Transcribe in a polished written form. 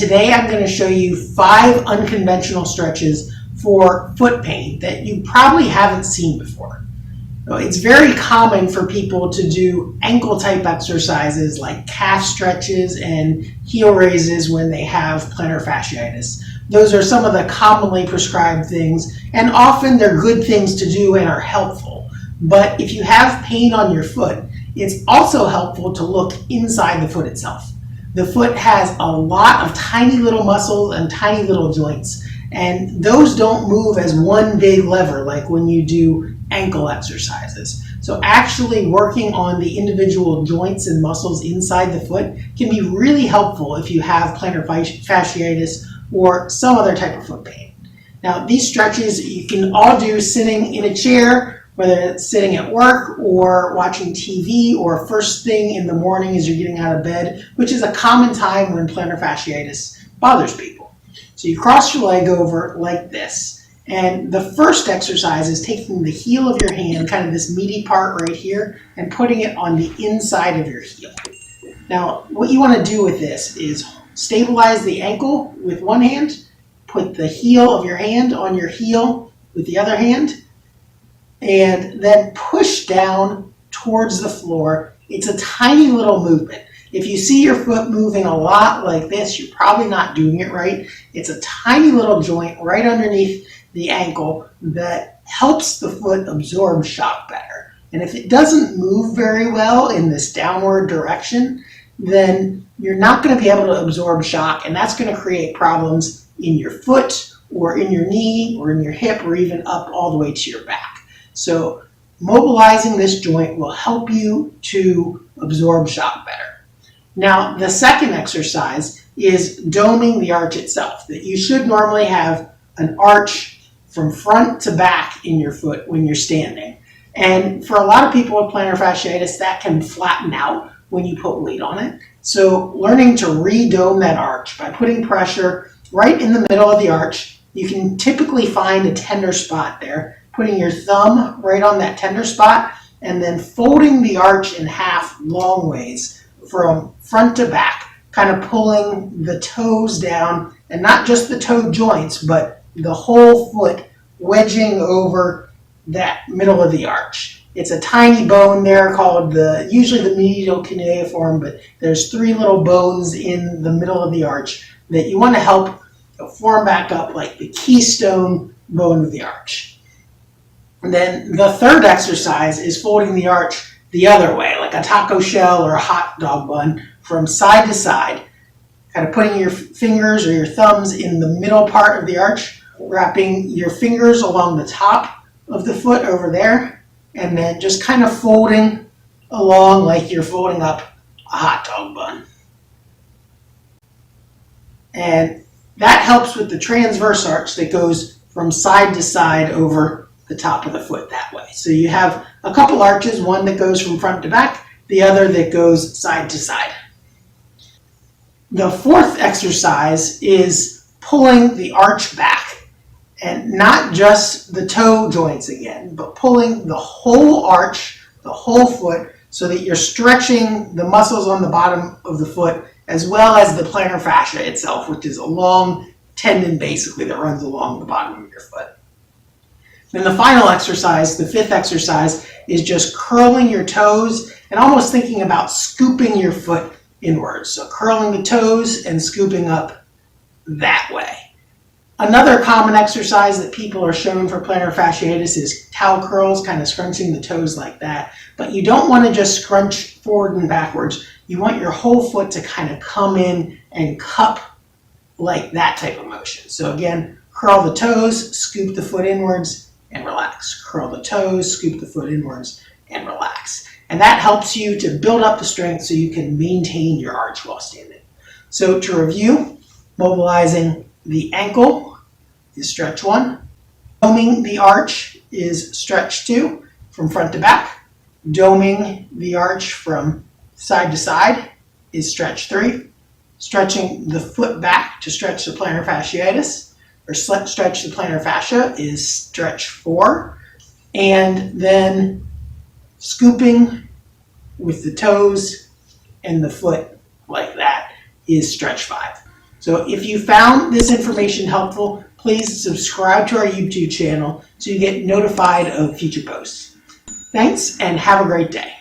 Today I'm going to show you 5 unconventional stretches for foot pain that you probably haven't seen before. It's very common for people to do ankle type exercises like calf stretches and heel raises when they have plantar fasciitis. Those are some of the commonly prescribed things, and often they're good things to do and are helpful. But if you have pain on your foot, it's also helpful to look inside the foot itself. The foot has a lot of tiny little muscles and tiny little joints, and those don't move as one big lever like when you do ankle exercises. So actually working on the individual joints and muscles inside the foot can be really helpful if you have plantar fasciitis or some other type of foot pain. Now, these stretches you can all do sitting in a chair, whether it's sitting at work or watching TV or first thing in the morning as you're getting out of bed, which is a common time when plantar fasciitis bothers people. So you cross your leg over like this. And the first exercise is taking the heel of your hand, kind of this meaty part right here, and putting it on the inside of your heel. Now, what you want to do with this is stabilize the ankle with one hand, put the heel of your hand on your heel with the other hand, and then push down towards the floor. It's a tiny little movement. If you see your foot moving a lot like this, you're probably not doing it right. It's a tiny little joint right underneath the ankle that helps the foot absorb shock better. And if it doesn't move very well in this downward direction, then you're not going to be able to absorb shock, and that's going to create problems in your foot or in your knee or in your hip or even up all the way to your back. So mobilizing this joint will help you to absorb shock better. Now, the second exercise is doming the arch itself. That you should normally have an arch from front to back in your foot when you're standing. And for a lot of people with plantar fasciitis, that can flatten out when you put weight on it. So learning to re-dome that arch by putting pressure right in the middle of the arch. You can typically find a tender spot there, putting your thumb right on that tender spot, and then folding the arch in half long ways from front to back, kind of pulling the toes down, and not just the toe joints, but the whole foot wedging over that middle of the arch. It's a tiny bone there called usually the medial cuneiform, but there's 3 little bones in the middle of the arch that you want to help form back up like the keystone bone of the arch. And then the third exercise is folding the arch the other way, like a taco shell or a hot dog bun, from side to side, kind of putting your fingers or your thumbs in the middle part of the arch, wrapping your fingers along the top of the foot over there, and then just kind of folding along like you're folding up a hot dog bun. And that helps with the transverse arch that goes from side to side over the top of the foot that way. So you have a couple arches, one that goes from front to back, the other that goes side to side. The fourth exercise is pulling the arch back, and not just the toe joints again, but pulling the whole arch, the whole foot, so that you're stretching the muscles on the bottom of the foot as well as the plantar fascia itself, which is a long tendon basically that runs along the bottom of your foot. Then the final exercise, the fifth exercise, is just curling your toes and almost thinking about scooping your foot inwards. So curling the toes and scooping up that way. Another common exercise that people are shown for plantar fasciitis is towel curls, kind of scrunching the toes like that. But you don't want to just scrunch forward and backwards. You want your whole foot to kind of come in and cup like that type of motion. So again, curl the toes, scoop the foot inwards, and relax. Curl the toes, scoop the foot inwards, and relax. And that helps you to build up the strength so you can maintain your arch while standing. So to review, mobilizing the ankle is stretch 1. Doming the arch is stretch 2, from front to back. Doming the arch from side to side is stretch 3. Stretching the foot back to stretch the plantar fasciitis, or stretch the plantar fascia, is stretch 4. And then scooping with the toes and the foot like that is stretch 5. So if you found this information helpful, please subscribe to our YouTube channel so you get notified of future posts. Thanks and have a great day.